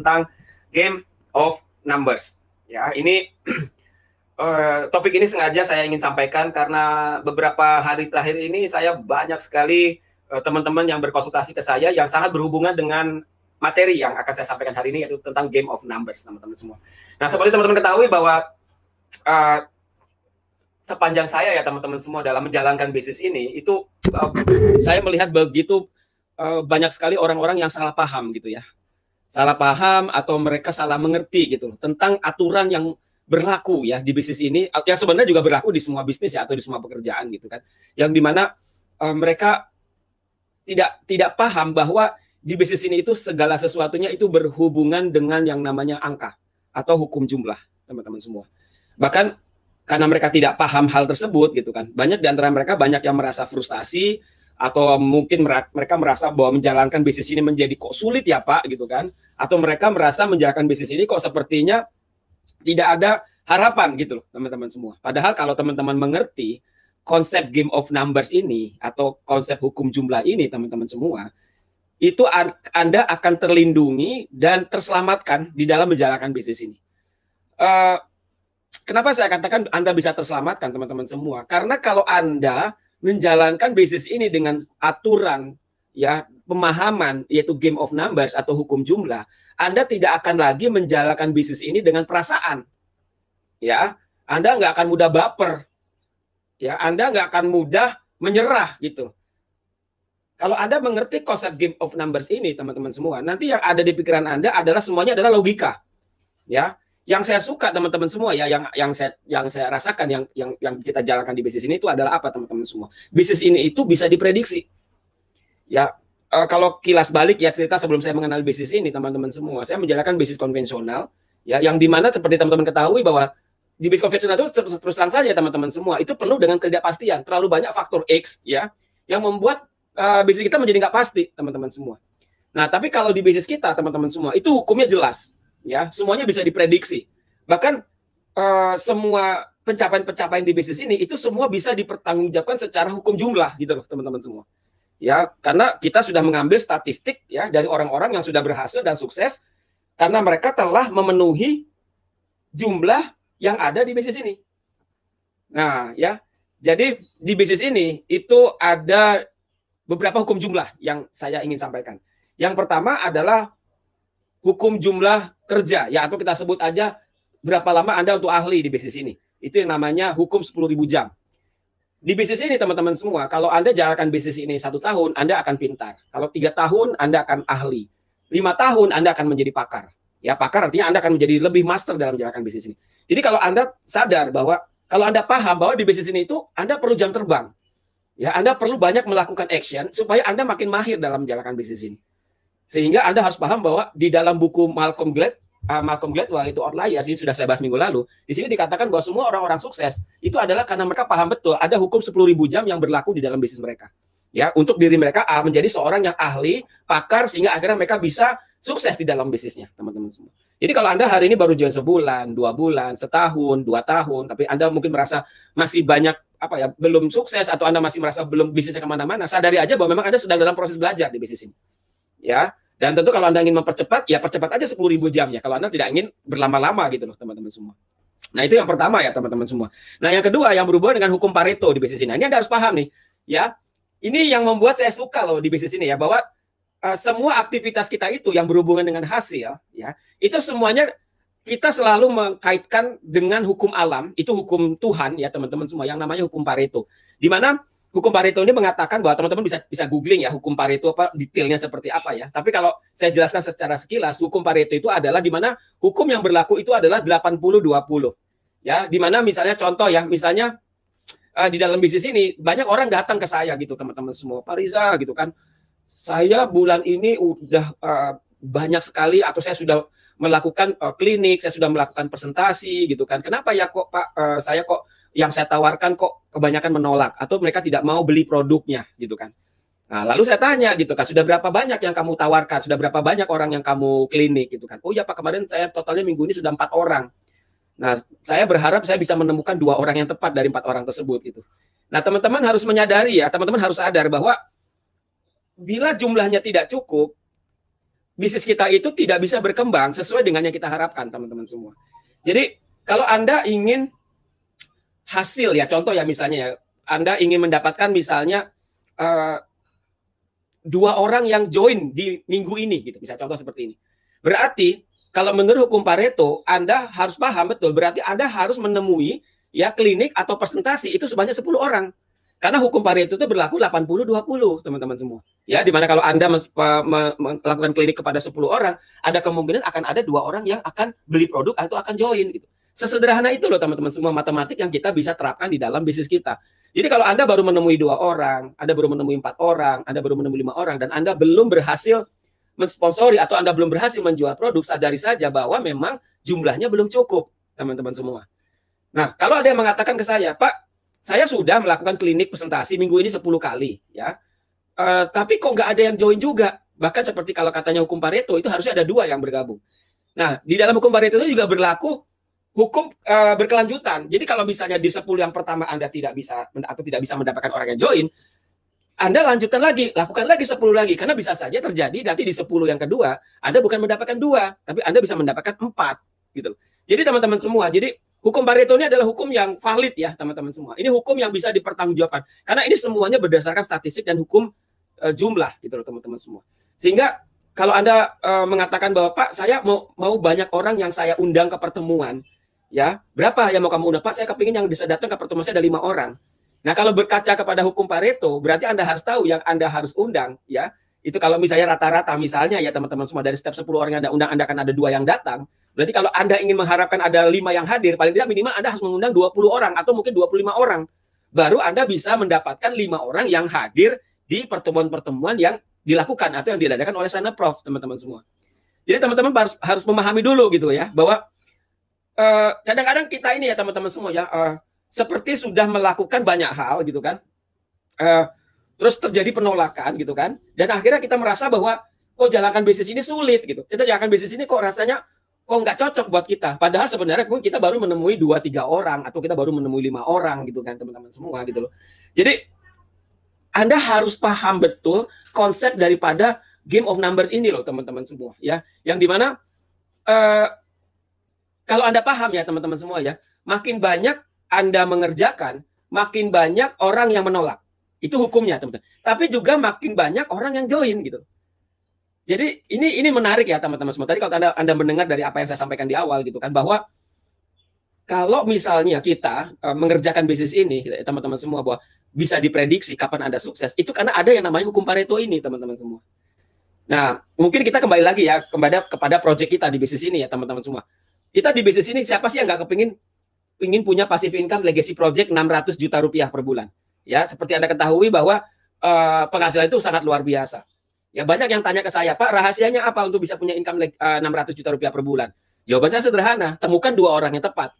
tentang game of numbers. Ya, ini topik ini sengaja saya ingin sampaikan karena beberapa hari terakhir ini saya banyak sekali teman-teman yang berkonsultasi ke saya yang sangat berhubungan dengan materi yang akan saya sampaikan hari ini, yaitu tentang game of numbers, teman-teman semua. Nah, seperti teman-teman ketahui bahwa sepanjang saya ya teman-teman semua dalam menjalankan bisnis ini, itu saya melihat begitu banyak sekali orang-orang yang salah paham gitu ya. Salah paham atau mereka salah mengerti gitu tentang aturan yang berlaku ya di bisnis ini, yang sebenarnya juga berlaku di semua bisnis ya, atau di semua pekerjaan gitu kan. Yang dimana mereka tidak paham bahwa di bisnis ini itu segala sesuatunya itu berhubungan dengan yang namanya angka atau hukum jumlah, teman-teman semua. Bahkan karena mereka tidak paham hal tersebut gitu kan, banyak di antara mereka banyak yang merasa frustasi atau mungkin mereka merasa bahwa menjalankan bisnis ini menjadi kok sulit ya Pak gitu kan, atau mereka merasa menjalankan bisnis ini kok sepertinya tidak ada harapan gitu loh teman-teman semua. Padahal kalau teman-teman mengerti konsep game of numbers ini atau konsep hukum jumlah ini teman-teman semua, itu Anda akan terlindungi dan terselamatkan di dalam menjalankan bisnis ini. Kenapa saya katakan Anda bisa terselamatkan teman-teman semua? Karena kalau Anda menjalankan bisnis ini dengan aturan ya, pemahaman yaitu game of numbers atau hukum jumlah, Anda tidak akan lagi menjalankan bisnis ini dengan perasaan. Ya, Anda nggak akan mudah baper. Ya, Anda nggak akan mudah menyerah gitu. Kalau Anda mengerti konsep game of numbers ini teman-teman semua, nanti yang ada di pikiran Anda adalah semuanya adalah logika. Ya. Yang saya suka teman-teman semua ya, yang saya rasakan yang kita jalankan di bisnis ini itu adalah apa teman-teman semua? Bisnis ini itu bisa diprediksi. Ya, kalau kilas balik ya cerita sebelum saya mengenal bisnis ini teman-teman semua, saya menjalankan bisnis konvensional ya, yang dimana seperti teman-teman ketahui bahwa di bisnis konvensional itu terus terang saja teman-teman semua, itu penuh dengan ketidakpastian, terlalu banyak faktor X ya yang membuat bisnis kita menjadi nggak pasti teman-teman semua. Nah, tapi kalau di bisnis kita teman-teman semua itu hukumnya jelas. Ya, semuanya bisa diprediksi. Bahkan semua pencapaian-pencapaian di bisnis ini itu semua bisa dipertanggungjawabkan secara hukum jumlah gitu loh teman-teman semua. Ya, karena kita sudah mengambil statistik ya dari orang-orang yang sudah berhasil dan sukses karena mereka telah memenuhi jumlah yang ada di bisnis ini. Nah, ya. Jadi di bisnis ini itu ada beberapa hukum jumlah yang saya ingin sampaikan. Yang pertama adalah hukum jumlah kerja, ya, atau kita sebut aja berapa lama Anda untuk ahli di bisnis ini. Itu yang namanya hukum 10.000 jam. Di bisnis ini teman-teman semua, kalau Anda jalankan bisnis ini 1 tahun, Anda akan pintar. Kalau 3 tahun, Anda akan ahli. 5 tahun, Anda akan menjadi pakar. Ya, pakar artinya Anda akan menjadi lebih master dalam menjalankan bisnis ini. Jadi kalau Anda sadar bahwa, kalau Anda paham bahwa di bisnis ini itu Anda perlu jam terbang. Ya, Anda perlu banyak melakukan action supaya Anda makin mahir dalam menjalankan bisnis ini. Sehingga Anda harus paham bahwa di dalam buku Malcolm Gladwell itu Outliers, ini sudah saya bahas minggu lalu. Di sini dikatakan bahwa semua orang-orang sukses itu adalah karena mereka paham betul ada hukum 10.000 jam yang berlaku di dalam bisnis mereka. Ya, untuk diri mereka menjadi seorang yang ahli, pakar, sehingga akhirnya mereka bisa sukses di dalam bisnisnya, teman-teman semua. Jadi kalau Anda hari ini baru jual sebulan, 2 bulan, setahun, 2 tahun, tapi Anda mungkin merasa masih banyak belum sukses, atau Anda masih merasa belum bisnisnya kemana-mana, sadari aja bahwa memang Anda sedang dalam proses belajar di bisnis ini. Ya. Dan tentu kalau Anda ingin mempercepat, ya percepat aja 10.000 jam ya. Kalau Anda tidak ingin berlama-lama gitu loh teman-teman semua. Nah itu yang pertama ya teman-teman semua. Nah yang kedua yang berhubungan dengan hukum Pareto di bisnis ini. Nah, ini Anda harus paham nih ya. Ini yang membuat saya suka loh di bisnis ini ya. Bahwa semua aktivitas kita itu yang berhubungan dengan hasil ya. Itu semuanya kita selalu mengkaitkan dengan hukum alam. Itu hukum Tuhan ya teman-teman semua. Yang namanya hukum Pareto. Di mana hukum Pareto ini mengatakan bahwa teman-teman bisa googling ya hukum Pareto apa detailnya seperti apa ya. Tapi kalau saya jelaskan secara sekilas, hukum Pareto itu adalah di mana hukum yang berlaku itu adalah 80-20. Ya, di mana misalnya contoh ya, misalnya di dalam bisnis ini banyak orang datang ke saya gitu teman-teman semua. Pak Riza gitu kan. Saya bulan ini udah banyak sekali atau saya sudah melakukan klinik, saya sudah melakukan presentasi gitu kan. Kenapa ya kok Pak saya kok yang saya tawarkan kok kebanyakan menolak atau mereka tidak mau beli produknya gitu kan. Nah, lalu saya tanya gitu kan, sudah berapa banyak yang kamu tawarkan? Sudah berapa banyak orang yang kamu klinik gitu kan? Oh ya Pak, kemarin saya totalnya minggu ini sudah 4 orang. Nah, saya berharap saya bisa menemukan 2 orang yang tepat dari 4 orang tersebut gitu. Nah, teman-teman harus menyadari ya, teman-teman harus sadar bahwa bila jumlahnya tidak cukup, bisnis kita itu tidak bisa berkembang sesuai dengan yang kita harapkan, teman-teman semua. Jadi kalau Anda ingin hasil ya, contoh ya misalnya ya, Anda ingin mendapatkan misalnya 2 orang yang join di minggu ini gitu, bisa contoh seperti ini. Berarti kalau menurut hukum Pareto, Anda harus paham betul, berarti Anda harus menemui ya klinik atau presentasi itu sebanyak 10 orang. Karena hukum Pareto itu berlaku 80-20, teman-teman semua. Ya, dimana kalau Anda melakukan klinik kepada 10 orang, ada kemungkinan akan ada 2 orang yang akan beli produk atau akan join gitu. Sesederhana itu loh teman-teman semua matematik yang kita bisa terapkan di dalam bisnis kita. Jadi kalau Anda baru menemui 2 orang, Anda baru menemui 4 orang, Anda baru menemui 5 orang, dan Anda belum berhasil mensponsori atau Anda belum berhasil menjual produk, sadari saja bahwa memang jumlahnya belum cukup, teman-teman semua. Nah, kalau ada yang mengatakan ke saya, Pak, saya sudah melakukan klinik presentasi minggu ini 10 kali, ya. Tapi kok nggak ada yang join juga. Bahkan seperti kalau katanya hukum Pareto, itu harusnya ada 2 yang bergabung. Nah, di dalam hukum Pareto itu juga berlaku hukum berkelanjutan. Jadi kalau misalnya di 10 yang pertama Anda tidak bisa atau tidak bisa mendapatkan orang yang join, Anda lanjutkan lagi, lakukan lagi 10 lagi. Karena bisa saja terjadi nanti di 10 yang kedua, Anda bukan mendapatkan 2, tapi Anda bisa mendapatkan 4. Gitu. Jadi teman-teman semua, jadi hukum Pareto ini adalah hukum yang valid ya teman-teman semua. Ini hukum yang bisa dipertanggungjawabkan. Karena ini semuanya berdasarkan statistik dan hukum jumlah gitu loh teman-teman semua. Sehingga kalau Anda mengatakan bahwa Pak, saya mau banyak orang yang saya undang ke pertemuan, ya berapa yang mau kamu undang? Pak, saya kepingin yang bisa datang ke pertemuan saya ada 5 orang. Nah kalau berkaca kepada hukum Pareto, berarti Anda harus tahu yang Anda harus undang, ya itu kalau misalnya rata-rata misalnya ya teman-teman semua dari setiap 10 orang yang Anda undang, Anda akan ada 2 yang datang. Berarti kalau Anda ingin mengharapkan ada 5 yang hadir, paling tidak minimal Anda harus mengundang 20 orang atau mungkin 25 orang. Baru Anda bisa mendapatkan 5 orang yang hadir di pertemuan-pertemuan yang dilakukan atau yang diadakan oleh sana Prof, teman-teman semua. Jadi teman-teman harus memahami dulu gitu ya, bahwa kadang-kadang kita ini ya teman-teman semua ya, seperti sudah melakukan banyak hal gitu kan, terus terjadi penolakan gitu kan, dan akhirnya kita merasa bahwa kok jalankan bisnis ini sulit gitu. Kita jalankan bisnis ini kok rasanya kok nggak cocok buat kita. Padahal sebenarnya kita baru menemui 2-3 orang atau kita baru menemui 5 orang gitu kan teman-teman semua gitu loh. Jadi Anda harus paham betul konsep daripada game of numbers ini loh teman-teman semua ya. Yang dimana kalau Anda paham ya teman-teman semua ya, makin banyak Anda mengerjakan, makin banyak orang yang menolak. Itu hukumnya teman-teman. Tapi juga makin banyak orang yang join gitu. Jadi ini menarik ya teman-teman semua. Tadi kalau Anda mendengar dari apa yang saya sampaikan di awal gitu kan, bahwa kalau misalnya kita mengerjakan bisnis ini teman-teman semua, bahwa bisa diprediksi kapan Anda sukses, itu karena ada yang namanya hukum Pareto ini teman-teman semua. Nah mungkin kita kembali lagi ya kepada project kita di bisnis ini ya teman-teman semua. Kita di bisnis ini siapa sih yang nggak ingin punya passive income legacy project 600 juta rupiah per bulan? Ya seperti Anda ketahui bahwa penghasilan itu sangat luar biasa. Ya banyak yang tanya ke saya, Pak, rahasianya apa untuk bisa punya income 600 juta rupiah per bulan? Jawaban saya sederhana, temukan 2 orang yang tepat.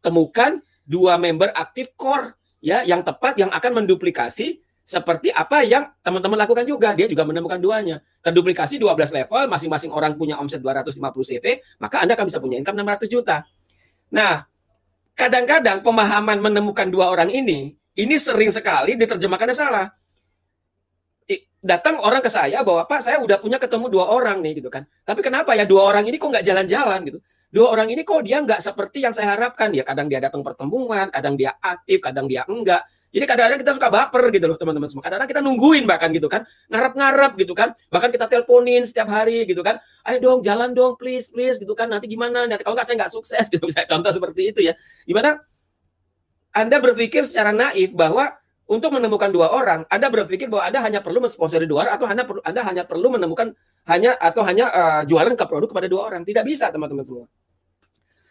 Temukan 2 member aktif core ya yang tepat, yang akan menduplikasi seperti apa yang teman-teman lakukan juga. Dia juga menemukan 2-nya. Terduplikasi 12 level, masing-masing orang punya omset 250 CV, maka Anda akan bisa punya income 600 juta. Nah, kadang-kadang pemahaman menemukan 2 orang ini sering sekali diterjemahkannya salah. Datang orang ke saya bahwa Pak, saya udah punya ketemu 2 orang nih gitu kan. Tapi kenapa ya 2 orang ini kok nggak jalan-jalan gitu? 2 orang ini kok dia nggak seperti yang saya harapkan. Ya kadang dia datang pertemuan, kadang dia aktif, kadang dia enggak. Jadi kadang-kadang kita suka baper gitu loh teman-teman semua. Kadang-kadang kita nungguin bahkan gitu kan, ngarep-ngarep gitu kan. Bahkan kita teleponin setiap hari gitu kan. Ayo dong, jalan dong, please gitu kan. Nanti gimana? Nanti kalau nggak saya nggak sukses gitu. Misalnya contoh seperti itu ya. Gimana? Anda berpikir secara naif bahwa untuk menemukan 2 orang, Anda berpikir bahwa Anda hanya perlu mensponsori 2 orang atau Anda hanya perlu menemukan hanya jualan ke produk kepada 2 orang. Tidak bisa, teman-teman semua.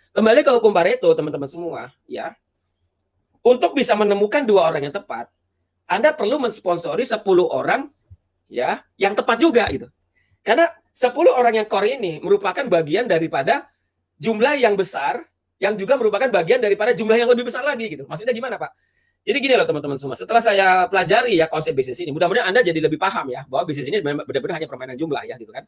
Kembali ke hukum Pareto, teman-teman semua, ya. Untuk bisa menemukan 2 orang yang tepat, Anda perlu mensponsori 10 orang ya, yang tepat juga gitu. Karena 10 orang yang core ini merupakan bagian daripada jumlah yang besar, yang juga merupakan bagian daripada jumlah yang lebih besar lagi gitu. Maksudnya gimana, Pak? Jadi gini loh teman-teman semua, setelah saya pelajari ya konsep bisnis ini, mudah-mudahan Anda jadi lebih paham ya, bahwa bisnis ini benar-benar hanya permainan jumlah ya gitu kan.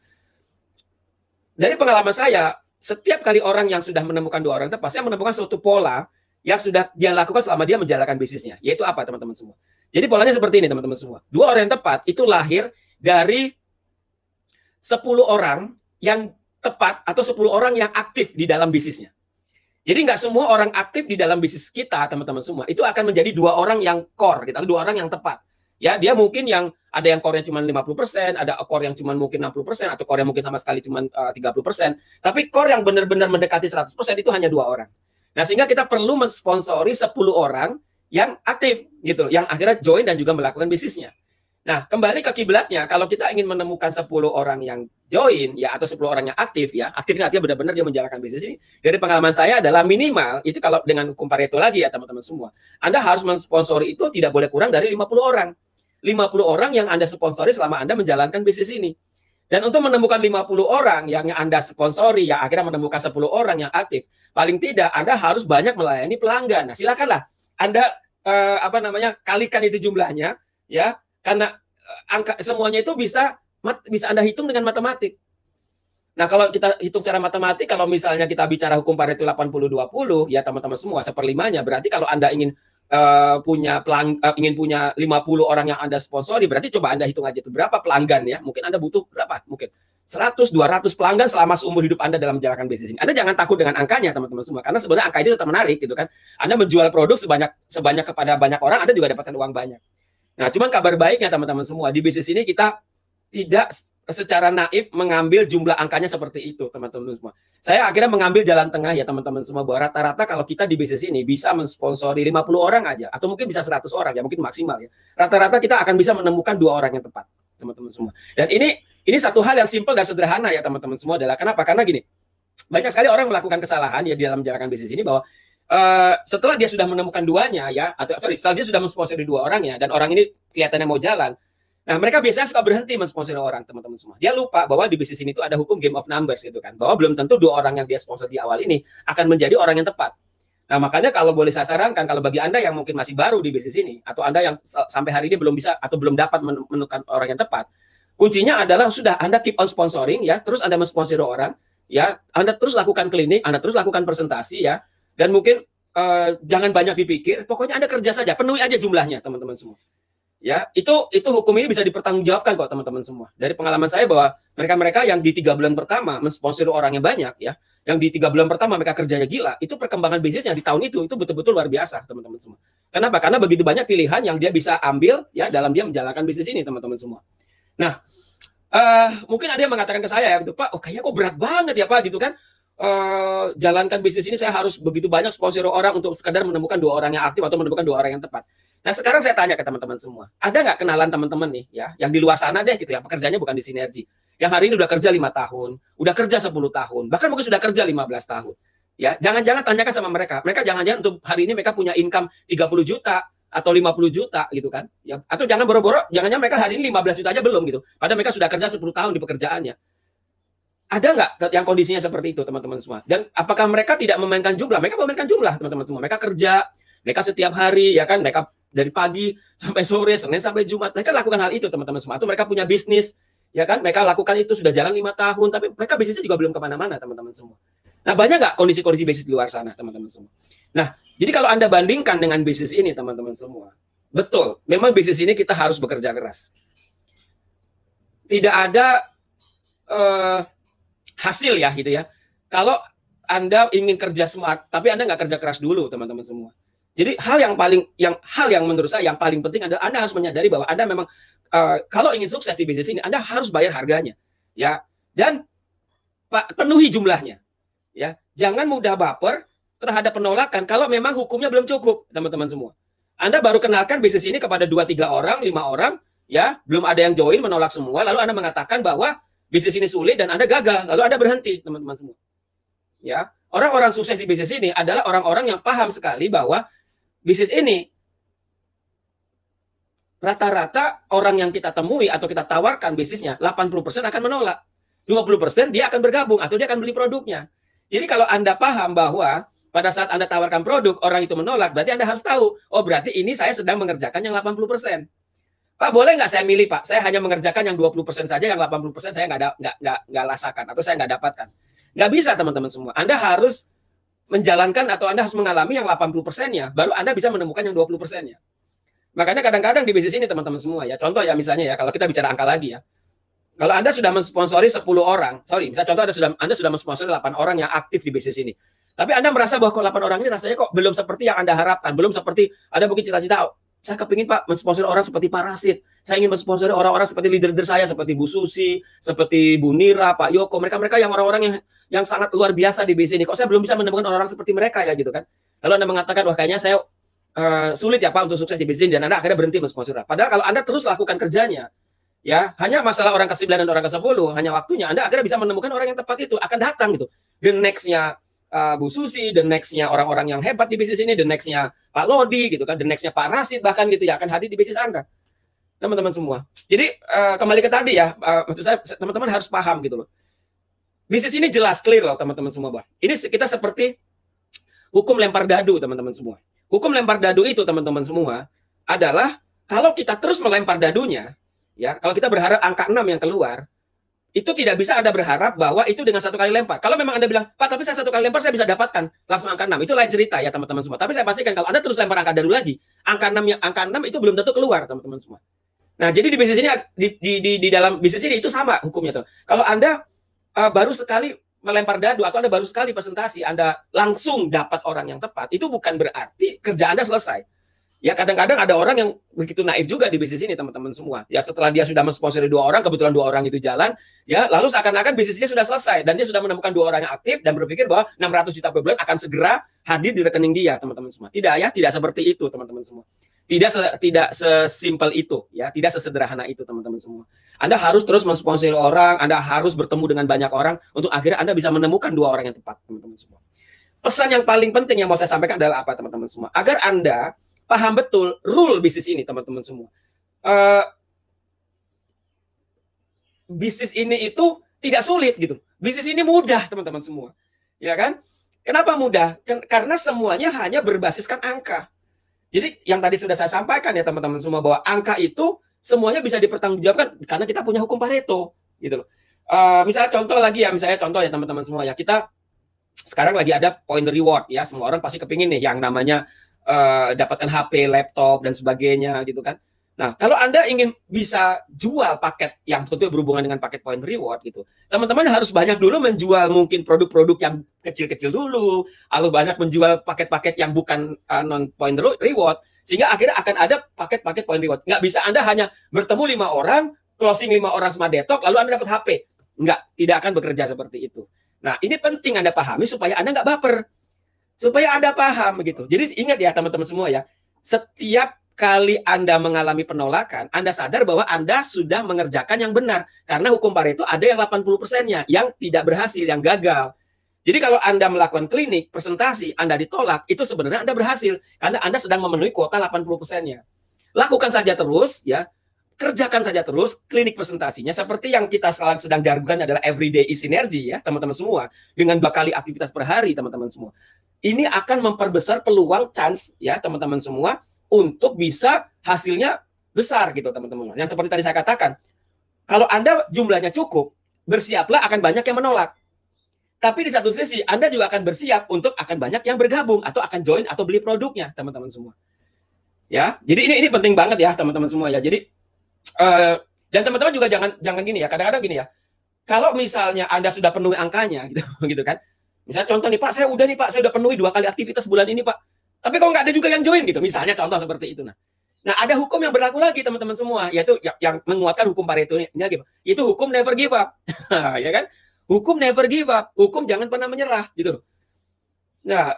Dari pengalaman saya, setiap kali orang yang sudah menemukan 2 orang tepat, saya menemukan suatu pola yang sudah dia lakukan selama dia menjalankan bisnisnya. Yaitu apa teman-teman semua? Jadi polanya seperti ini teman-teman semua. 2 orang yang tepat itu lahir dari 10 orang yang tepat atau 10 orang yang aktif di dalam bisnisnya. Jadi nggak semua orang aktif di dalam bisnis kita, teman-teman semua, itu akan menjadi 2 orang yang core, gitu, atau 2 orang yang tepat. Ya, dia mungkin yang ada yang core-nya cuma 50%, ada core yang cuma mungkin 60%, atau core yang mungkin sama sekali cuma 30%. Tapi core yang benar-benar mendekati 100% itu hanya 2 orang. Nah, sehingga kita perlu mensponsori 10 orang yang aktif gitu, yang akhirnya join dan juga melakukan bisnisnya. Nah, kembali ke kiblatnya, kalau kita ingin menemukan 10 orang yang join ya atau 10 orang yang aktif ya, aktif artinya benar-benar dia menjalankan bisnis ini. Dari pengalaman saya adalah minimal itu kalau dengan hukum Pareto lagi ya teman-teman semua. Anda harus mensponsori itu tidak boleh kurang dari 50 orang. 50 orang yang Anda sponsori selama Anda menjalankan bisnis ini. Dan untuk menemukan 50 orang yang Anda sponsori, yang akhirnya menemukan 10 orang yang aktif, paling tidak Anda harus banyak melayani pelanggan. Nah, silakanlah Anda kalikan itu jumlahnya ya, karena angka semuanya itu bisa Anda hitung dengan matematik. Nah, kalau kita hitung secara matematik, kalau misalnya kita bicara hukum Pareto 80-20 ya teman-teman semua, 1/5-nya, berarti kalau Anda ingin ingin punya 50 orang yang Anda sponsori, berarti coba Anda hitung aja itu berapa pelanggan ya. Mungkin Anda butuh berapa? Mungkin 100, 200 pelanggan selama seumur hidup Anda dalam menjalankan bisnis ini. Anda jangan takut dengan angkanya teman-teman semua, karena sebenarnya angka itu tetap menarik gitu kan. Anda menjual produk sebanyak kepada banyak orang, Anda juga dapatkan uang banyak. Nah, cuman kabar baiknya teman-teman semua, di bisnis ini kita tidak secara naif mengambil jumlah angkanya seperti itu, teman-teman semua. Saya akhirnya mengambil jalan tengah ya teman-teman semua, bahwa rata-rata kalau kita di bisnis ini bisa mensponsori 50 orang aja, atau mungkin bisa 100 orang ya, mungkin maksimal ya. Rata-rata kita akan bisa menemukan 2 orang yang tepat, teman-teman semua. Dan ini satu hal yang simpel dan sederhana ya teman-teman semua, adalah kenapa? Karena gini, banyak sekali orang melakukan kesalahan ya di dalam menjalankan bisnis ini, bahwa setelah dia sudah menemukan duanya ya, setelah dia sudah mensponsori 2 orangnya dan orang ini kelihatannya mau jalan, nah mereka biasanya suka berhenti mensponsori orang, teman-teman semua. Dia lupa bahwa di bisnis ini itu ada hukum game of numbers gitu kan, bahwa belum tentu 2 orang yang dia sponsor di awal ini akan menjadi orang yang tepat. Nah, makanya kalau boleh saya sarankan, kalau bagi Anda yang mungkin masih baru di bisnis ini, atau Anda yang sampai hari ini belum bisa atau belum dapat menemukan orang yang tepat, kuncinya adalah sudah Anda keep on sponsoring ya, terus Anda mensponsori orang ya, Anda terus lakukan klinik, Anda terus lakukan presentasi ya, dan mungkin jangan banyak dipikir, pokoknya Anda kerja saja, penuhi aja jumlahnya teman-teman semua. Ya, itu hukum ini bisa dipertanggungjawabkan kok teman-teman semua. Dari pengalaman saya bahwa mereka-mereka yang di 3 bulan pertama mensponsori orang yang banyak ya, yang di 3 bulan pertama mereka kerjanya gila, itu perkembangan bisnisnya di tahun itu betul-betul luar biasa teman-teman semua. Kenapa? Karena begitu banyak pilihan yang dia bisa ambil ya dalam dia menjalankan bisnis ini teman-teman semua. Nah, mungkin ada yang mengatakan ke saya ya gitu, Pak, kayaknya kok berat banget ya Pak gitu kan. Jalankan bisnis ini saya harus begitu banyak sponsor orang untuk sekadar menemukan 2 orang yang aktif atau menemukan 2 orang yang tepat. Nah, sekarang saya tanya ke teman-teman semua, ada nggak kenalan teman-teman nih ya, yang di luar sana deh gitu ya, pekerjaannya bukan di Sinergi, yang hari ini udah kerja 5 tahun, udah kerja 10 tahun, bahkan mungkin sudah kerja 15 tahun. Ya, jangan-jangan tanyakan sama mereka jangan-jangan untuk hari ini mereka punya income 30 juta atau 50 juta gitu kan. Ya, atau jangan boro-boro, jangan-jangan mereka hari ini 15 juta aja belum gitu. Padahal mereka sudah kerja 10 tahun di pekerjaannya. Ada nggak yang kondisinya seperti itu teman-teman semua? Dan apakah mereka tidak memainkan jumlah? Mereka memainkan jumlah teman-teman semua. Mereka kerja, mereka setiap hari ya kan, mereka dari pagi sampai sore, Senin sampai Jumat, mereka lakukan hal itu teman-teman semua. Atau mereka punya bisnis, ya kan, mereka lakukan itu sudah jalan 5 tahun, tapi mereka bisnisnya juga belum kemana-mana teman-teman semua. Nah, banyak nggak kondisi-kondisi bisnis di luar sana teman-teman semua? Nah, jadi kalau Anda bandingkan dengan bisnis ini teman-teman semua, betul, memang bisnis ini kita harus bekerja keras. Tidak ada hasil ya gitu ya. Kalau Anda ingin kerja smart, tapi Anda nggak kerja keras dulu teman-teman semua. Jadi hal yang menurut saya yang paling penting adalah Anda harus menyadari bahwa Anda memang kalau ingin sukses di bisnis ini, Anda harus bayar harganya, ya. Dan penuhi jumlahnya, ya. Jangan mudah baper terhadap penolakan kalau memang hukumnya belum cukup, teman-teman semua. Anda baru kenalkan bisnis ini kepada 2-3 orang, 5 orang, ya, belum ada yang join, menolak semua, lalu Anda mengatakan bahwa bisnis ini sulit dan Anda gagal, lalu Anda berhenti, teman-teman semua. Ya, orang-orang sukses di bisnis ini adalah orang-orang yang paham sekali bahwa bisnis ini rata-rata orang yang kita temui atau kita tawarkan bisnisnya 80% akan menolak. 20% dia akan bergabung atau dia akan beli produknya. Jadi kalau Anda paham bahwa pada saat Anda tawarkan produk orang itu menolak, berarti Anda harus tahu, oh berarti ini saya sedang mengerjakan yang 80%. Pak, boleh nggak saya milih, Pak? Saya hanya mengerjakan yang 20% saja, yang 80% saya nggak rasakan atau saya nggak dapatkan. Nggak bisa, teman-teman semua. Anda harus menjalankan atau Anda harus mengalami yang 80%-nya, baru Anda bisa menemukan yang 20%-nya. Makanya kadang-kadang di bisnis ini teman-teman semua ya, contoh ya misalnya ya, kalau kita bicara angka lagi ya, Kalau Anda sudah mensponsori 10 orang, sorry, misalnya contoh Anda sudah mensponsori 8 orang yang aktif di bisnis ini. Tapi Anda merasa bahwa kok 8 orang ini rasanya kok belum seperti yang Anda harapkan, belum seperti Anda mungkin cita-cita, saya kepingin Pak mensponsori orang seperti Parasit, saya ingin mensponsori orang-orang seperti leader-leader saya, seperti Bu Susi, seperti Bu Nira, Pak Yoko, mereka yang orang-orang yang sangat luar biasa di bisnis ini. Kok saya belum bisa menemukan orang-orang seperti mereka ya gitu kan? Lalu Anda mengatakan, wah kayaknya saya sulit ya Pak untuk sukses di bisnis, dan Anda akhirnya berhenti mensponsori. Padahal kalau Anda terus lakukan kerjanya, ya hanya masalah orang ke-9 dan orang ke-10, hanya waktunya Anda akhirnya bisa menemukan orang yang tepat itu, akan datang gitu. The next-nya Bu Susi, the next-nya orang-orang yang hebat di bisnis ini, the next-nya Pak Lodi gitu kan, the next-nya Pak Rasid bahkan gitu ya, akan hadir di bisnis Anda. Teman-teman semua. Jadi kembali ke tadi ya, maksud saya teman-teman harus paham gitu loh. Bisnis ini jelas clear loh teman-teman semua, Bah. Ini kita seperti hukum lempar dadu teman-teman semua. Hukum lempar dadu itu teman-teman semua adalah kalau kita terus melempar dadunya, ya, kalau kita berharap angka 6 yang keluar, itu tidak bisa Anda berharap bahwa itu dengan satu kali lempar. Kalau memang Anda bilang, Pak, tapi saya satu kali lempar saya bisa dapatkan langsung angka 6. Itu lain cerita ya teman-teman semua. Tapi saya pastikan kalau Anda terus lempar angka dadu lagi, angka 6 itu belum tentu keluar teman-teman semua. Nah, jadi di bisnis ini di dalam bisnis ini itu sama hukumnya tuh. Kalau Anda baru sekali melempar dadu atau Anda baru sekali presentasi, Anda langsung dapat orang yang tepat, itu bukan berarti kerja Anda selesai. Ya kadang-kadang ada orang yang begitu naif juga di bisnis ini teman-teman semua. Ya setelah dia sudah mensponsori 2 orang, kebetulan 2 orang itu jalan, ya lalu seakan-akan bisnisnya sudah selesai dan dia sudah menemukan 2 orang yang aktif dan berpikir bahwa 600 juta per bulan akan segera hadir di rekening dia, teman-teman semua. Tidak ya, tidak seperti itu teman-teman semua. Tidak sesimpel itu ya, tidak sesederhana itu teman-teman semua. Anda harus terus mensponsori orang, Anda harus bertemu dengan banyak orang untuk akhirnya Anda bisa menemukan 2 orang yang tepat, teman-teman semua. Pesan yang paling penting yang mau saya sampaikan adalah apa, teman-teman semua? Agar Anda paham betul rule bisnis ini, teman-teman semua. Bisnis ini itu tidak sulit gitu. Bisnis ini mudah, teman-teman semua. Ya kan? Kenapa mudah? Karena semuanya hanya berbasiskan angka. Jadi yang tadi sudah saya sampaikan ya teman-teman semua, bahwa angka itu semuanya bisa dipertanggungjawabkan karena kita punya hukum Pareto gitu loh. Misalnya contoh lagi ya, misalnya contoh ya teman-teman semua ya, kita sekarang lagi ada point reward ya, semua orang pasti kepingin nih yang namanya dapatkan HP, laptop dan sebagainya gitu kan. Nah, kalau Anda ingin bisa jual paket yang tentu berhubungan dengan paket point reward gitu, teman-teman harus banyak dulu menjual mungkin produk-produk yang kecil-kecil dulu, lalu banyak menjual paket-paket yang bukan non point reward, sehingga akhirnya akan ada paket-paket point reward. Nggak bisa Anda hanya bertemu 5 orang, closing 5 orang sama detok, lalu Anda dapat HP. Nggak, tidak akan bekerja seperti itu. Nah, ini penting Anda pahami supaya Anda nggak baper. Supaya Anda paham begitu. Jadi ingat ya teman-teman semua ya, setiap kali Anda mengalami penolakan, Anda sadar bahwa Anda sudah mengerjakan yang benar. Karena hukum Pareto ada yang 80%-nya, yang tidak berhasil, yang gagal. Jadi kalau Anda melakukan klinik, presentasi, Anda ditolak, itu sebenarnya Anda berhasil. Karena Anda sedang memenuhi kuota 80%-nya. Lakukan saja terus, ya. Kerjakan saja terus klinik presentasinya. Seperti yang kita sedang jargonkan adalah everyday is synergy ya, teman-teman semua. Dengan 2 kali aktivitas per hari, teman-teman semua. Ini akan memperbesar peluang chance, ya, teman-teman semua, untuk bisa hasilnya besar gitu teman-teman. Yang seperti tadi saya katakan, kalau Anda jumlahnya cukup, bersiaplah akan banyak yang menolak. Tapi di satu sisi Anda juga akan bersiap untuk akan banyak yang bergabung atau akan join atau beli produknya, teman-teman semua. Ya, jadi ini penting banget ya teman-teman semua ya. Jadi dan teman-teman juga jangan gini ya. Kadang-kadang gini ya. Kalau misalnya Anda sudah penuhi angkanya gitu, gitu kan. Misalnya contoh nih Pak, saya udah penuhi 2 kali aktivitas bulan ini Pak. Tapi kok nggak ada juga yang join gitu, misalnya contoh seperti itu. Nah ada hukum yang berlaku lagi teman-teman semua, yaitu yang menguatkan hukum Pareto ini lagi, itu hukum never give up, ya kan? Hukum never give up, hukum jangan pernah menyerah, gitu. Nah,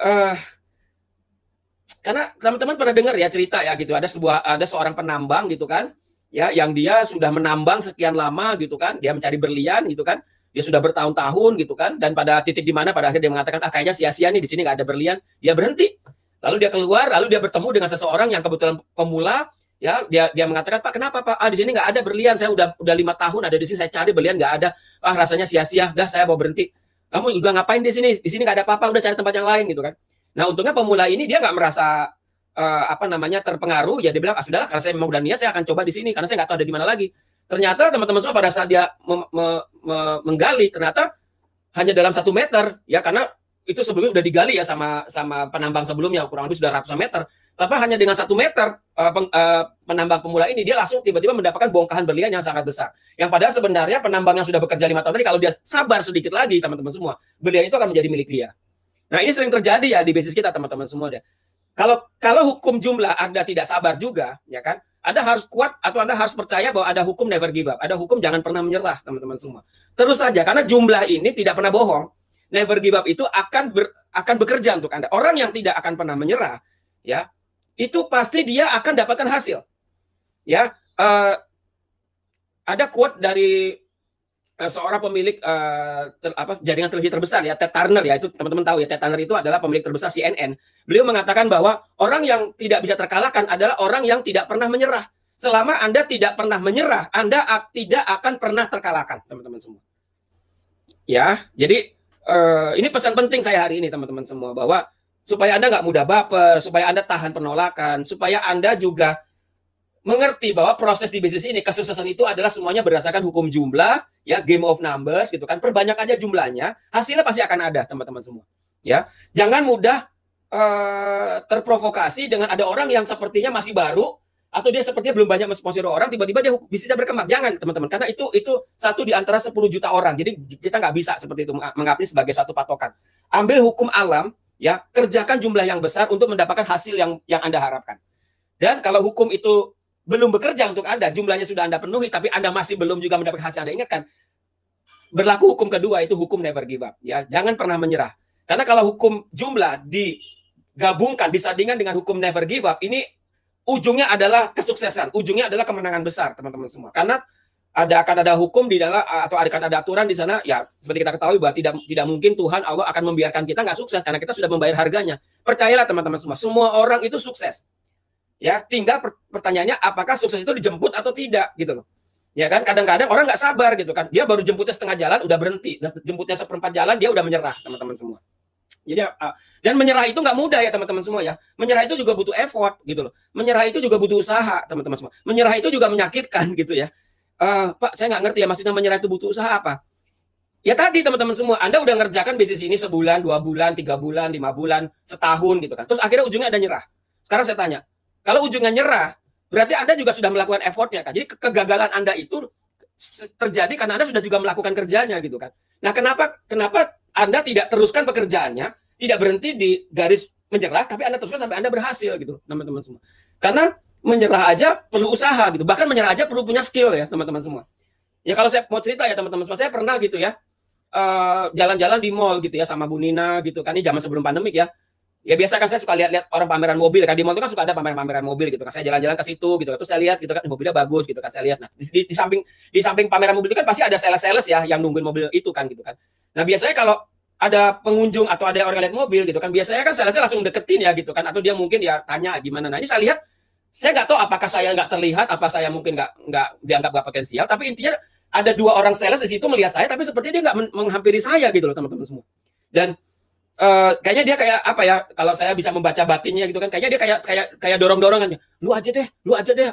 karena teman-teman pernah dengar ya cerita ya gitu, ada seorang penambang gitu kan, ya yang dia sudah menambang sekian lama gitu kan, dia mencari berlian gitu kan, dia sudah bertahun-tahun gitu kan, dan pada titik di mana pada akhirnya dia mengatakan kayaknya sia-sia nih di sini nggak ada berlian, dia berhenti. Lalu dia keluar, lalu dia bertemu dengan seseorang yang kebetulan pemula, ya dia mengatakan Pak kenapa Pak? Di sini nggak ada berlian, saya udah 5 tahun ada di sini, saya cari berlian nggak ada, rasanya sia-sia, dah saya mau berhenti. Kamu juga ngapain di sini nggak ada apa-apa, udah cari tempat yang lain gitu kan. Nah untungnya pemula ini dia nggak merasa terpengaruh, ya dia bilang sudahlah karena saya memang udah niat saya akan coba di sini karena saya nggak tahu ada di mana lagi. Ternyata teman-teman semua pada saat dia menggali ternyata hanya dalam 1 meter ya, karena itu sebelumnya udah digali ya sama penambang sebelumnya, kurang lebih sudah ratusan meter. Tapi hanya dengan 1 meter penambang pemula ini dia langsung tiba-tiba mendapatkan bongkahan berlian yang sangat besar. Yang padahal sebenarnya penambang yang sudah bekerja 5 tahun tadi kalau dia sabar sedikit lagi teman-teman semua, berlian itu akan menjadi milik dia. Nah, ini sering terjadi ya di bisnis kita teman-teman semua deh. Kalau hukum jumlah Anda tidak sabar juga, ya kan? Anda harus kuat atau Anda harus percaya bahwa ada hukum never give up. Ada hukum jangan pernah menyerah, teman-teman semua. Terus saja karena jumlah ini tidak pernah bohong. Never give up itu akan bekerja untuk Anda. Orang yang tidak akan pernah menyerah, ya, itu pasti dia akan dapatkan hasil. Ya, ada quote dari seorang pemilik jaringan televisi terbesar ya, Ted Turner ya, itu teman-teman tahu ya, Ted Turner itu adalah pemilik terbesar CNN. Beliau mengatakan bahwa orang yang tidak bisa terkalahkan adalah orang yang tidak pernah menyerah. Selama Anda tidak pernah menyerah, Anda tidak akan pernah terkalahkan, teman-teman semua. Ya, jadi ini pesan penting saya hari ini, teman-teman semua, bahwa supaya Anda nggak mudah baper, supaya Anda tahan penolakan, supaya Anda juga mengerti bahwa proses di bisnis ini, kesuksesan itu adalah semuanya berdasarkan hukum jumlah, ya, game of numbers gitu kan. Perbanyak aja jumlahnya, hasilnya pasti akan ada, teman-teman semua. Ya, jangan mudah terprovokasi dengan ada orang yang sepertinya masih baru atau dia sepertinya belum banyak mensponsori orang, tiba-tiba dia bisnisnya berkembang. Jangan, teman-teman, karena itu satu di antara 10 juta orang. Jadi kita nggak bisa seperti itu menganggap ini sebagai satu patokan. Ambil hukum alam, ya, kerjakan jumlah yang besar untuk mendapatkan hasil yang Anda harapkan. Dan kalau hukum itu belum bekerja untuk Anda, jumlahnya sudah Anda penuhi, tapi Anda masih belum juga mendapatkan hasil yang Anda ingatkan, berlaku hukum kedua, itu hukum never give up. Ya, jangan pernah menyerah. Karena kalau hukum jumlah digabungkan, disandingkan dengan hukum never give up, ini ujungnya adalah kesuksesan, ujungnya adalah kemenangan besar, teman-teman semua. Karena akan ada hukum di dalam atau akan ada aturan di sana, ya seperti kita ketahui bahwa tidak mungkin Tuhan Allah akan membiarkan kita nggak sukses karena kita sudah membayar harganya. Percayalah teman-teman semua orang itu sukses. Ya, tinggal pertanyaannya apakah sukses itu dijemput atau tidak gitu loh. Ya kan, kadang-kadang orang nggak sabar gitu kan. Dia baru jemputnya setengah jalan udah berhenti, dan jemputnya seperempat jalan dia udah menyerah, teman-teman semua. Jadi dan menyerah itu nggak mudah ya teman-teman semua ya. Menyerah itu juga butuh effort gitu loh. Menyerah itu juga butuh usaha, teman-teman semua. Menyerah itu juga menyakitkan gitu ya. Pak, saya nggak ngerti ya maksudnya menyerah itu butuh usaha apa? Ya tadi teman-teman semua, Anda udah ngerjakan bisnis ini sebulan, 2 bulan, 3 bulan, 5 bulan, setahun gitu kan. Terus akhirnya ujungnya ada nyerah. Sekarang saya tanya, kalau ujungnya nyerah, berarti Anda juga sudah melakukan effortnya kan. Jadi kegagalan Anda itu terjadi karena Anda sudah juga melakukan kerjanya gitu kan. Nah, kenapa Anda tidak teruskan pekerjaannya, tidak berhenti di garis menyerah, tapi Anda teruskan sampai Anda berhasil gitu, teman-teman semua. Karena menyerah aja perlu usaha gitu. Bahkan menyerah aja perlu punya skill ya, teman-teman semua. Ya kalau saya mau cerita ya teman-teman semua, saya pernah gitu ya, jalan-jalan di mall gitu ya sama Bu Nina gitu kan, ini zaman sebelum pandemik ya. Ya biasa kan saya suka lihat-lihat orang pameran mobil kan, di mall itu kan suka ada pameran mobil gitu kan. Saya jalan-jalan ke situ gitu kan, terus saya lihat gitu kan mobilnya bagus gitu kan, saya lihat. Nah, di samping pameran mobil itu kan pasti ada sales-sales ya yang nungguin mobil itu kan gitu kan. Nah, biasanya kalau ada pengunjung atau ada orang lihat mobil gitu kan, biasanya kan salesnya langsung deketin ya gitu kan, atau dia mungkin ya tanya gimana. Nah, ini saya lihat, saya nggak tahu apakah saya nggak terlihat, apa saya mungkin nggak dianggap nggak potensial, tapi intinya ada 2 orang sales di situ melihat saya, tapi sepertinya dia nggak menghampiri saya gitu loh teman-teman semua. Dan kayaknya dia kayak apa ya, kalau saya bisa membaca batinnya gitu kan, kayaknya dia kayak dorong-dorongan, lu aja deh,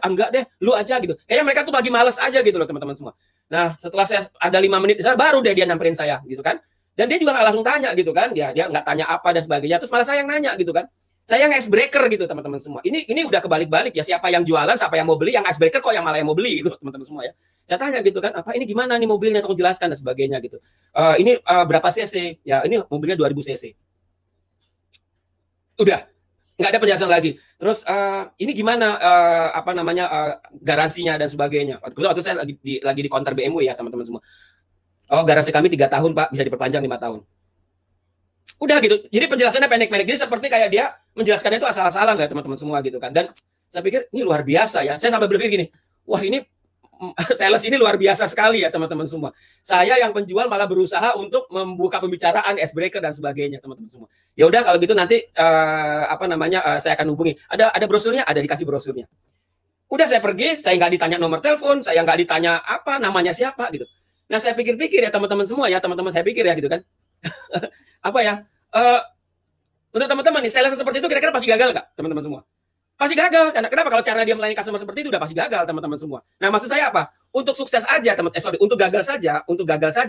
enggak deh, lu aja gitu. Kayaknya mereka tuh lagi malas aja gitu loh teman-teman semua. Nah, setelah saya ada 5 menit di sana, baru deh dia nyamperin saya gitu kan. Dan dia juga nggak langsung tanya gitu kan, dia nggak tanya apa dan sebagainya, terus malah saya yang nanya gitu kan. Saya yang icebreaker gitu teman-teman semua. Ini udah kebalik-balik ya, siapa yang jualan, siapa yang mau beli, yang icebreaker kok yang malah yang mau beli gitu teman-teman semua ya. Saya tanya gitu kan, apa ini gimana nih mobilnya, tolong jelaskan dan sebagainya gitu. Ini berapa cc? Ya ini mobilnya 2000 cc. Udah nggak ada penjelasan lagi. Terus ini gimana garansinya dan sebagainya. Waktu saya lagi di counter BMW ya teman-teman semua. Oh, garansi kami 3 tahun Pak, bisa diperpanjang 5 tahun. Udah gitu. Jadi penjelasannya pendek-pendek. Jadi seperti kayak dia menjelaskannya itu asal-asalan kayak teman-teman semua gitu kan. Dan saya pikir ini luar biasa ya. Saya sampai berpikir gini, wah ini sales ini luar biasa sekali ya teman-teman semua. Saya yang penjual malah berusaha untuk membuka pembicaraan, icebreaker dan sebagainya teman-teman semua. Ya udah kalau gitu nanti saya akan hubungi. Ada brosurnya, ada dikasih brosurnya. Udah saya pergi, saya nggak ditanya nomor telepon, saya nggak ditanya apa namanya siapa gitu. Nah saya pikir-pikir ya teman-teman semua ya, teman-teman saya pikir ya gitu kan. Apa ya? Untuk teman-teman nih, sales seperti itu kira-kira pasti gagal nggak teman-teman semua? Pasti gagal. Karena kenapa? Kalau cara dia melayani customer seperti itu udah pasti gagal teman-teman semua. Nah maksud saya apa? Untuk sukses aja untuk gagal saja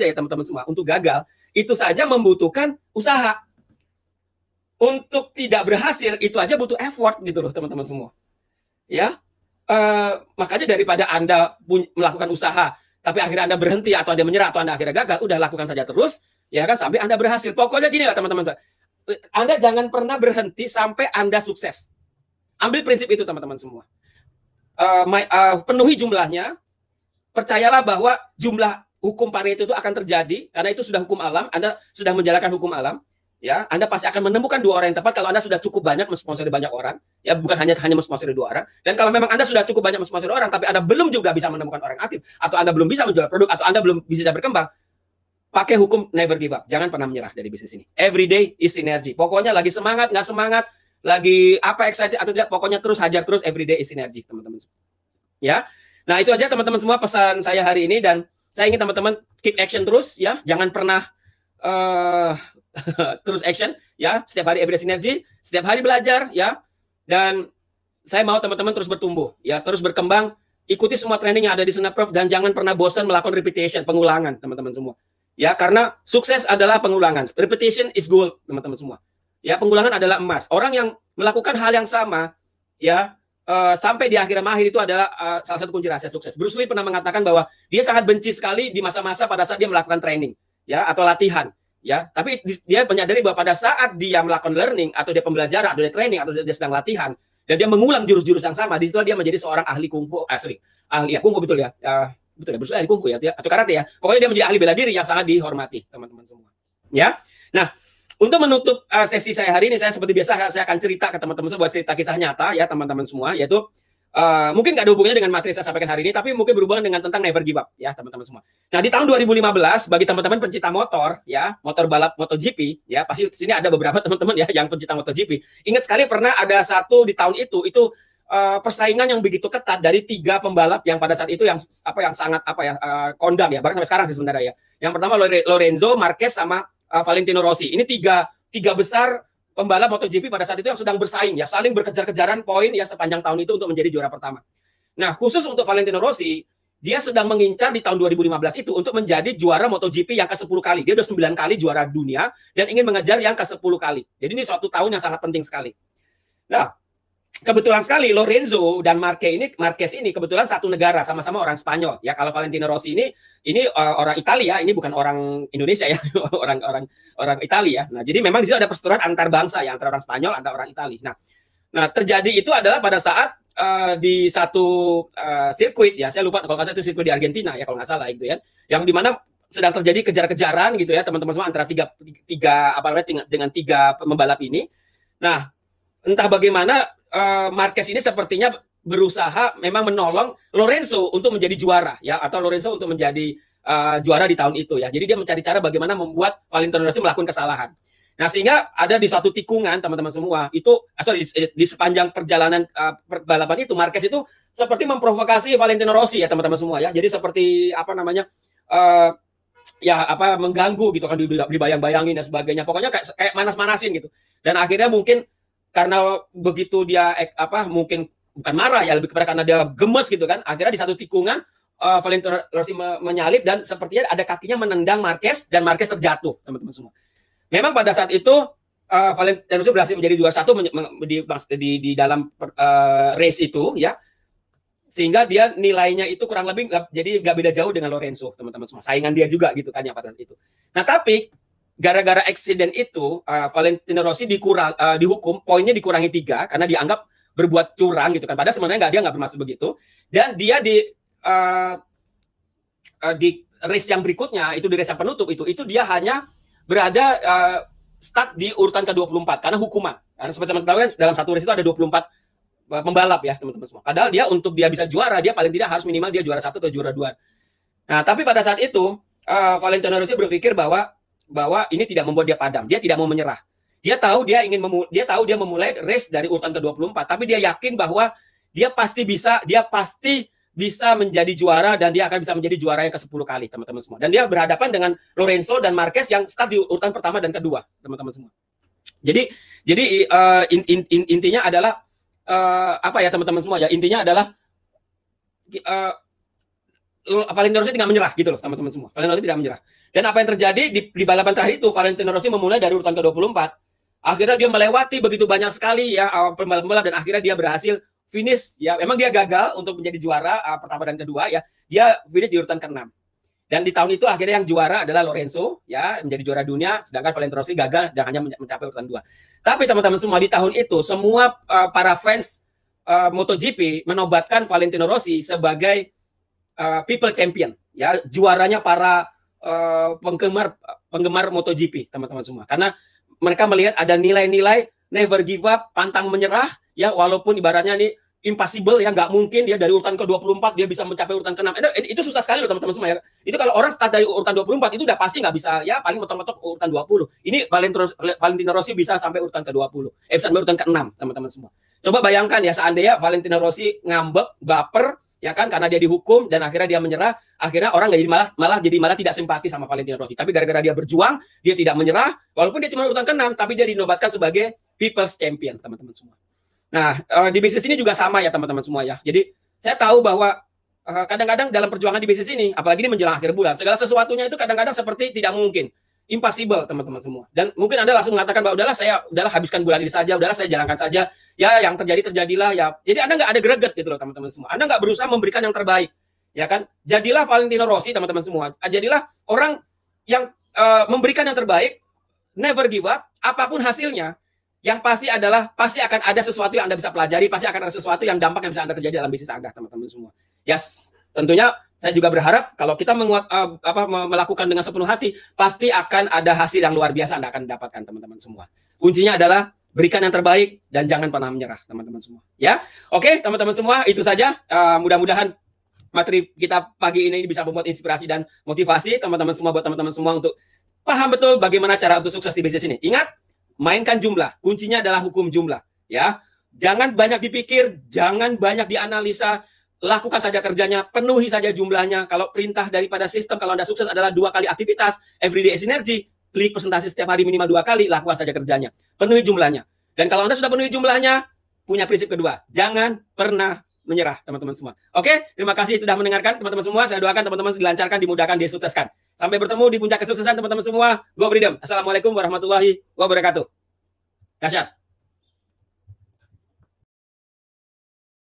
ya teman-teman semua. Untuk gagal itu saja membutuhkan usaha. untuk tidak berhasil itu aja butuh effort gitu loh teman-teman semua. Ya, makanya daripada Anda melakukan usaha tapi akhirnya Anda berhenti atau Anda menyerah atau Anda akhirnya gagal, udah lakukan saja terus ya kan sampai Anda berhasil. Pokoknya gini lah teman-teman. Anda jangan pernah berhenti sampai Anda sukses. Ambil prinsip itu teman-teman semua. Penuhi jumlahnya. Percayalah bahwa jumlah hukum Pareto itu akan terjadi karena itu sudah hukum alam. Anda sedang menjalankan hukum alam. Ya, Anda pasti akan menemukan 2 orang yang tepat kalau Anda sudah cukup banyak mensponsori banyak orang, ya bukan hanya mensponsori 2 orang. Dan kalau memang Anda sudah cukup banyak mensponsori orang, tapi Anda belum juga bisa menemukan orang aktif, atau Anda belum bisa menjual produk, atau Anda belum bisa berkembang, pakai hukum never give up. Jangan pernah menyerah dari bisnis ini. Every day is synergy. Pokoknya lagi semangat, nggak semangat, lagi apa excited atau tidak, pokoknya terus hajar terus. Every day is synergy, teman-teman. Ya, nah itu aja teman-teman semua pesan saya hari ini, dan saya ingin teman-teman keep action terus ya, jangan pernah terus action ya, setiap hari everyday synergy, setiap hari belajar ya, dan saya mau teman-teman terus bertumbuh ya, terus berkembang, ikuti semua training yang ada di Sunaprof, dan jangan pernah bosan melakukan repetition, pengulangan teman-teman semua ya, karena sukses adalah pengulangan, repetition is gold teman-teman semua ya, pengulangan adalah emas. Orang yang melakukan hal yang sama ya sampai di akhir mahir itu adalah salah satu kunci rahasia sukses. Bruce Lee pernah mengatakan bahwa dia sangat benci sekali di masa-masa pada saat dia melakukan training ya atau latihan ya, tapi dia menyadari bahwa pada saat dia melakukan learning atau dia pembelajaran atau dia training atau dia sedang latihan dan dia mengulang jurus-jurus yang sama, di situ dia menjadi seorang ahli kungfu, ahli ya kungfu, betul ya, betul ya, betul ahli kungfu ya atau karate ya, pokoknya dia menjadi ahli bela diri yang sangat dihormati teman-teman semua ya. Nah, untuk menutup sesi saya hari ini, saya seperti biasa saya akan cerita ke teman-teman semua, buat cerita kisah nyata ya teman-teman semua, yaitu mungkin nggak ada hubungannya dengan materi saya sampaikan hari ini, tapi mungkin berhubungan dengan tentang never give up ya teman-teman semua. Nah, di tahun 2015 bagi teman-teman pencinta motor ya, motor balap MotoGP ya, pasti di sini ada beberapa teman-teman ya yang pencinta MotoGP. Ingat sekali pernah ada satu di tahun itu persaingan yang begitu ketat dari 3 pembalap yang pada saat itu yang sangat kondang ya, bahkan sampai sekarang sih sebenarnya ya. Yang pertama Lorenzo, Marquez sama Valentino Rossi. Ini tiga besar pembalap MotoGP pada saat itu yang sedang bersaing ya, saling berkejar-kejaran poin ya sepanjang tahun itu untuk menjadi juara pertama. Nah, khusus untuk Valentino Rossi, dia sedang mengincar di tahun 2015 itu untuk menjadi juara MotoGP yang ke-10 kali. Dia udah 9 kali juara dunia dan ingin mengejar yang ke-10 kali. Jadi ini suatu tahun yang sangat penting sekali. Nah, kebetulan sekali Lorenzo dan Marquez ini kebetulan satu negara, sama-sama orang Spanyol ya. Kalau Valentino Rossi ini orang Italia, ini bukan orang Indonesia ya, orang Italia. Nah, jadi memang di situ ada perseteruan antar bangsa ya, antara orang Spanyol, antara orang Italia. Nah, terjadi itu adalah pada saat di satu sirkuit ya, saya lupa kalau nggak salah itu sirkuit di Argentina ya kalau nggak salah itu ya, yang dimana sedang terjadi kejar-kejaran gitu ya teman-teman semua antara dengan tiga pembalap ini. Nah, entah bagaimana Marquez ini sepertinya berusaha memang menolong Lorenzo untuk menjadi juara ya, atau Lorenzo untuk menjadi juara di tahun itu ya. Jadi dia mencari cara bagaimana membuat Valentino Rossi melakukan kesalahan. Nah, sehingga ada di suatu tikungan teman-teman semua itu di sepanjang perjalanan balapan itu Marquez itu seperti memprovokasi Valentino Rossi ya teman-teman semua ya. Jadi seperti mengganggu gitu kan, dibayang-bayangin dan sebagainya. Pokoknya kayak manas-manasin gitu. Dan akhirnya mungkin karena begitu dia mungkin bukan marah ya, lebih kepada karena dia gemes gitu kan. Akhirnya di satu tikungan Valentino Rossi menyalip dan sepertinya ada kakinya menendang Marquez dan Marquez terjatuh teman-teman semua. Memang pada saat itu Valentino Rossi berhasil menjadi juara 1 di dalam race itu ya, sehingga dia nilainya itu kurang lebih jadi nggak beda jauh dengan Lorenzo teman-teman semua, saingan dia juga gitu kan ya pada saat itu. Nah, tapi gara-gara accident itu Valentino Rossi dihukum, poinnya dikurangi 3 karena dianggap berbuat curang gitu kan, padahal sebenarnya dia nggak bermaksud begitu. Dan dia di race yang berikutnya itu, di race yang penutup itu dia hanya berada start di urutan ke-24 karena hukuman. Karena seperti teman-teman tahu kan dalam satu race itu ada 24 pembalap ya teman-teman semua. Padahal dia untuk dia bisa juara, dia paling tidak harus minimal dia juara 1 atau juara 2. Nah, tapi pada saat itu Valentino Rossi berpikir bahwa ini tidak membuat dia padam. Dia tidak mau menyerah. Dia tahu dia memulai race dari urutan ke-24, tapi dia yakin bahwa dia pasti bisa menjadi juara dan dia akan bisa menjadi juara yang ke-10 kali, teman-teman semua. Dan dia berhadapan dengan Lorenzo dan Marquez yang start di urutan pertama dan kedua, teman-teman semua. Jadi intinya adalah teman-teman semua ya, intinya adalah Valentino Rossi tidak menyerah gitu loh teman-teman semua. Valentino Rossi tidak menyerah. Dan apa yang terjadi di balapan terakhir itu, Valentino Rossi memulai dari urutan ke-24. Akhirnya dia melewati begitu banyak sekali ya pembalap-pembalap, dan akhirnya dia berhasil finish ya. Memang dia gagal untuk menjadi juara pertama dan kedua ya. Dia finish di urutan ke-6. Dan di tahun itu akhirnya yang juara adalah Lorenzo ya, menjadi juara dunia, sedangkan Valentino Rossi gagal dan hanya mencapai urutan 2. Tapi teman-teman semua, di tahun itu semua para fans MotoGP menobatkan Valentino Rossi sebagai people champion ya, juaranya para penggemar MotoGP, teman-teman semua. Karena mereka melihat ada nilai-nilai never give up, pantang menyerah ya, walaupun ibaratnya nih impossible ya, nggak mungkin dia dari urutan ke-24 dia bisa mencapai urutan ke-6. Itu susah sekali loh teman-teman semua ya. Itu kalau orang start dari urutan 24 itu udah pasti nggak bisa ya, paling mentok-mentok urutan 20. Ini Valentino Rossi bisa sampai urutan ke-20. Bisa sampai urutan ke-6, teman-teman semua. Coba bayangkan ya, seandainya Valentino Rossi ngambek, baper ya kan, karena dia dihukum dan akhirnya dia menyerah, akhirnya orang nggak jadi malah tidak simpati sama Valentino Rossi. Tapi gara-gara dia berjuang, dia tidak menyerah, walaupun dia cuma urutan ke-6, tapi dia dinobatkan sebagai People's Champion, teman-teman semua. Nah, di bisnis ini juga sama ya teman-teman semua ya. Jadi saya tahu bahwa kadang-kadang dalam perjuangan di bisnis ini, apalagi ini menjelang akhir bulan, segala sesuatunya itu kadang-kadang seperti tidak mungkin, impossible teman-teman semua. Dan mungkin Anda langsung mengatakan bahwa udahlah habiskan bulan ini saja, udahlah saya jalankan saja. Ya, yang terjadi terjadilah ya. Jadi Anda nggak ada greget gitu loh teman-teman semua. Anda nggak berusaha memberikan yang terbaik, ya kan? Jadilah Valentino Rossi teman-teman semua. Jadilah orang yang memberikan yang terbaik, never give up, apapun hasilnya. Yang pasti akan ada sesuatu yang Anda bisa pelajari, pasti akan ada sesuatu yang dampak yang bisa Anda terjadi dalam bisnis Anda, teman-teman semua. Yes, tentunya saya juga berharap kalau kita melakukan dengan sepenuh hati, pasti akan ada hasil yang luar biasa Anda akan dapatkan, teman-teman semua. Kuncinya adalah berikan yang terbaik dan jangan pernah menyerah, teman-teman semua. Ya, oke, teman-teman semua, itu saja. Mudah-mudahan materi kita pagi ini bisa membuat inspirasi dan motivasi teman-teman semua, buat teman-teman semua untuk paham betul bagaimana cara untuk sukses di bisnis ini. Ingat, mainkan jumlah. Kuncinya adalah hukum jumlah. Ya, jangan banyak dipikir, jangan banyak dianalisa. Lakukan saja kerjanya, penuhi saja jumlahnya. Kalau perintah daripada sistem, kalau Anda sukses adalah 2 kali aktivitas, everyday is energy, klik presentasi setiap hari minimal 2 kali, lakukan saja kerjanya. Penuhi jumlahnya. Dan kalau Anda sudah penuhi jumlahnya, punya prinsip kedua, jangan pernah menyerah, teman-teman semua. Oke, terima kasih sudah mendengarkan teman-teman semua. Saya doakan teman-teman dilancarkan, dimudahkan, disukseskan. Sampai bertemu di puncak kesuksesan teman-teman semua. Go Freedom. Assalamualaikum warahmatullahi wabarakatuh. Dahsyat.